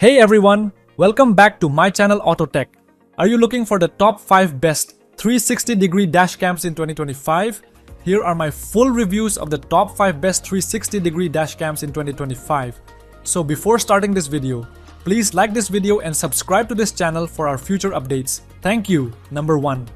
Hey everyone, welcome back to my channel Autotech. Are you looking for the top 5 best 360-degree dash cams in 2025? Here are my full reviews of the top 5 best 360-degree dash cams in 2025. So before starting this video, please like this video and subscribe to this channel for our future updates. Thank you. Number 1.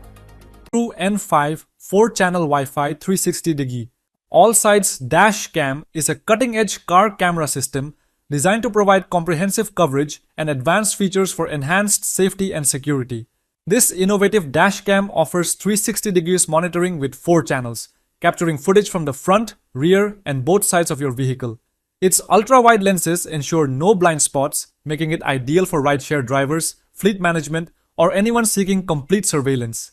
Vantrue N5 4-channel Wi-Fi 360-degree. All sides dash cam is a cutting-edge car camera system designed to provide comprehensive coverage and advanced features for enhanced safety and security. This innovative dashcam offers 360 degrees monitoring with 4 channels, capturing footage from the front, rear, and both sides of your vehicle. Its ultra-wide lenses ensure no blind spots, making it ideal for rideshare drivers, fleet management, or anyone seeking complete surveillance.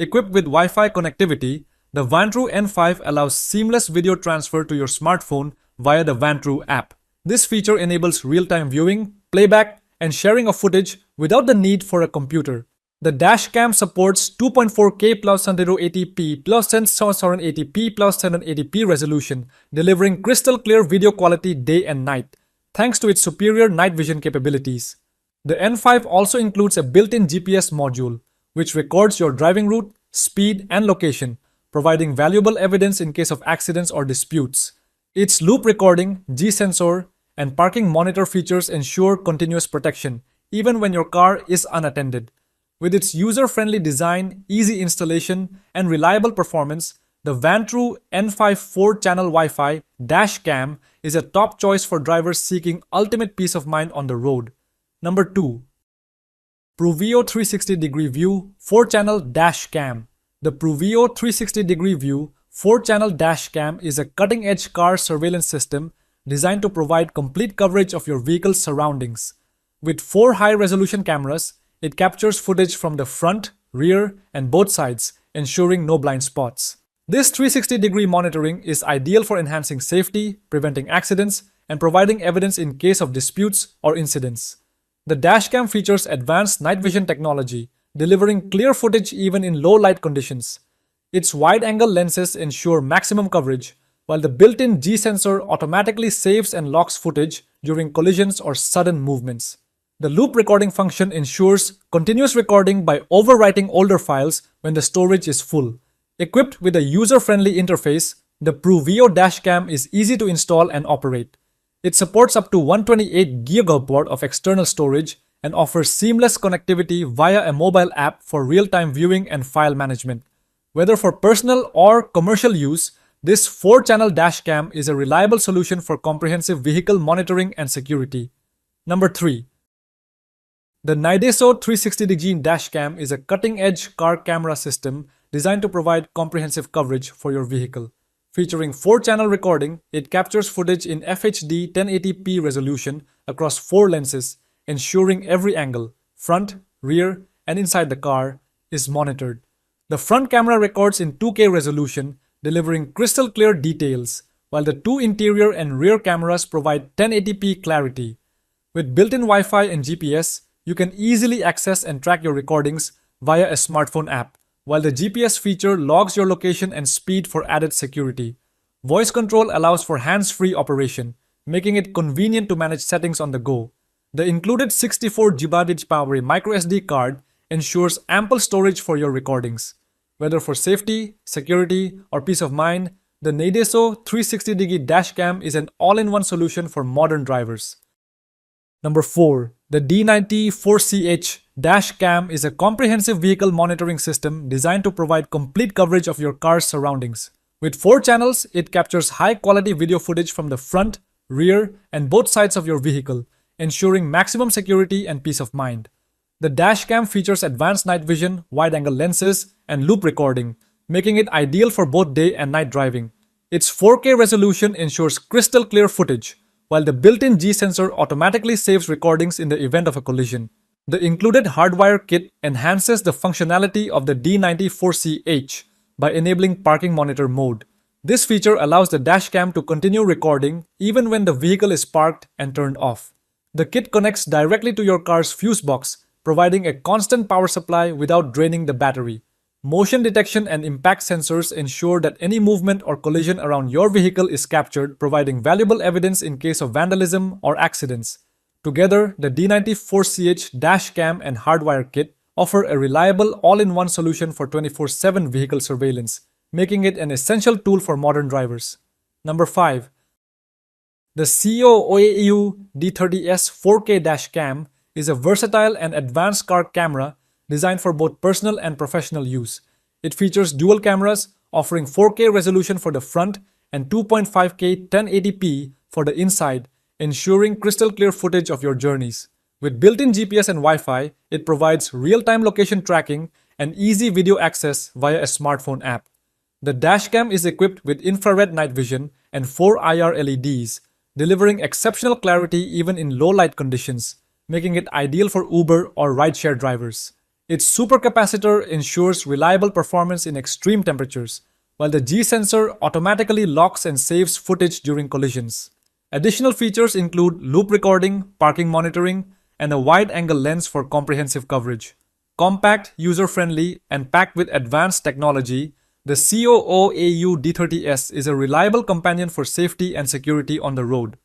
Equipped with Wi-Fi connectivity, the Vantrue N5 allows seamless video transfer to your smartphone via the Vantrue app. This feature enables real-time viewing, playback, and sharing of footage without the need for a computer. The dashcam supports 2.4K plus 1080p plus 1080p plus 1080p resolution, delivering crystal clear video quality day and night, thanks to its superior night vision capabilities. The N5 also includes a built-in GPS module, which records your driving route, speed, and location, providing valuable evidence in case of accidents or disputes. Its loop recording, G-sensor, and parking monitor features ensure continuous protection, even when your car is unattended. With its user-friendly design, easy installation, and reliable performance, the Vantrue N5 4-channel Wi-Fi dash cam is a top choice for drivers seeking ultimate peace of mind on the road. Number 2. Pruveeo 360-degree view 4-channel dash cam. The Pruveeo 360-degree view 4-channel dash cam is a cutting-edge car surveillance system designed to provide complete coverage of your vehicle's surroundings. With 4 high-resolution cameras, it captures footage from the front, rear, and both sides, ensuring no blind spots. This 360-degree monitoring is ideal for enhancing safety, preventing accidents, and providing evidence in case of disputes or incidents. The dashcam features advanced night vision technology, delivering clear footage even in low-light conditions. Its wide-angle lenses ensure maximum coverage, while the built-in G-sensor automatically saves and locks footage during collisions or sudden movements. The loop recording function ensures continuous recording by overwriting older files when the storage is full. Equipped with a user-friendly interface, the Pruveeo dashcam is easy to install and operate. It supports up to 128 GB of external storage and offers seamless connectivity via a mobile app for real-time viewing and file management. Whether for personal or commercial use, this 4-channel dashcam is a reliable solution for comprehensive vehicle monitoring and security. Number 3. The Neideso 360-degree dashcam is a cutting-edge car camera system designed to provide comprehensive coverage for your vehicle. Featuring 4-channel recording, it captures footage in FHD 1080p resolution across 4 lenses, ensuring every angle, front, rear, and inside the car, is monitored. The front camera records in 2K resolution, delivering crystal clear details, while the 2 interior and rear cameras provide 1080p clarity. With built-in Wi-Fi and GPS, you can easily access and track your recordings via a smartphone app, while the GPS feature logs your location and speed for added security. Voice control allows for hands-free operation, making it convenient to manage settings on the go. The included 64GB power microSD card ensures ample storage for your recordings. Whether for safety, security, or peace of mind, the Neideso 360-degree dashcam is an all-in-one solution for modern drivers. Number 4. The D90-4CH dashcam is a comprehensive vehicle monitoring system designed to provide complete coverage of your car's surroundings. With 4 channels, it captures high-quality video footage from the front, rear, and both sides of your vehicle, ensuring maximum security and peace of mind. The dashcam features advanced night vision, wide-angle lenses, and loop recording, making it ideal for both day and night driving. Its 4K resolution ensures crystal clear footage, while the built-in G-sensor automatically saves recordings in the event of a collision. The included Hardwire kit enhances the functionality of the D90-4CH by enabling parking monitor mode. This feature allows the dashcam to continue recording even when the vehicle is parked and turned off. The kit connects directly to your car's fuse box, providing a constant power supply without draining the battery. Motion detection and impact sensors ensure that any movement or collision around your vehicle is captured, providing valuable evidence in case of vandalism or accidents. Together, the D94CH Dashcam and Hardwire kit offer a reliable all-in-one solution for 24/7 vehicle surveillance, making it an essential tool for modern drivers. Number 5. The Cooau D30S 4K Dashcam is a versatile and advanced car camera designed for both personal and professional use. It features dual cameras, offering 4K resolution for the front and 2.5K 1080p for the inside, ensuring crystal clear footage of your journeys. With built-in GPS and Wi-Fi, it provides real-time location tracking and easy video access via a smartphone app. The dashcam is equipped with infrared night vision and 4 IR LEDs, delivering exceptional clarity even in low-light conditions, making it ideal for Uber or rideshare drivers. Its supercapacitor ensures reliable performance in extreme temperatures, while the G sensor automatically locks and saves footage during collisions. Additional features include loop recording, parking monitoring, and a wide-angle lens for comprehensive coverage. Compact, user-friendly, and packed with advanced technology, the Cooau D30S is a reliable companion for safety and security on the road.